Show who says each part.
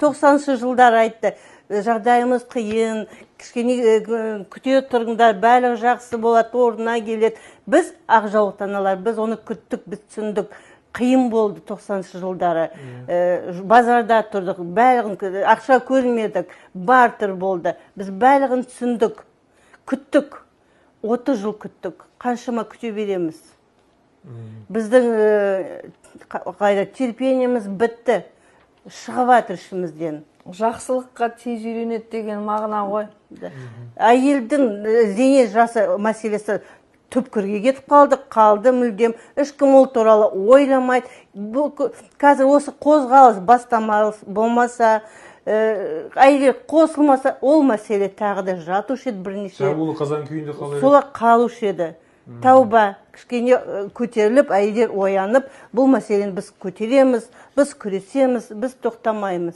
Speaker 1: 90 жылдар айтты, жағдайымыз қиын, кішкене күте тұрыңдар, бәрі жақсы болады, орнына келеді. Біз ақжаулықты аналар, біз оны күттік, біз түсіндік. Қиын болды 90 жылдары. Базарда тұрдық, бәрін ақша көрмедік, бартыр болды. Біз бәрін түсіндік, күттік. 30 жыл күттік. Қаншама күте береміз. Біздің терпениеміз бітті. Шығып жатыр ішімізден.
Speaker 2: Жақсылыққа тез үйренеді деген мағына ғой.
Speaker 1: Әйелдің зейнет жасы мәселесі түпкірге кетіп қалды мүлдем. Ешкім ол туралы ойламайды. Қазір осы қозғалыс бастамалыс болмаса, әйелдер қосылмаса, ол мәселе тағы да жатушы еді бірнеше.
Speaker 3: Жабулы қазан күйінде қалай?
Speaker 1: Солай қалушы еді. Тауба, кішкене көтеріліп, әйелдер оянып, бұл мәселені біз көтереміз, біз күресеміз, біз тоқтамаймыз.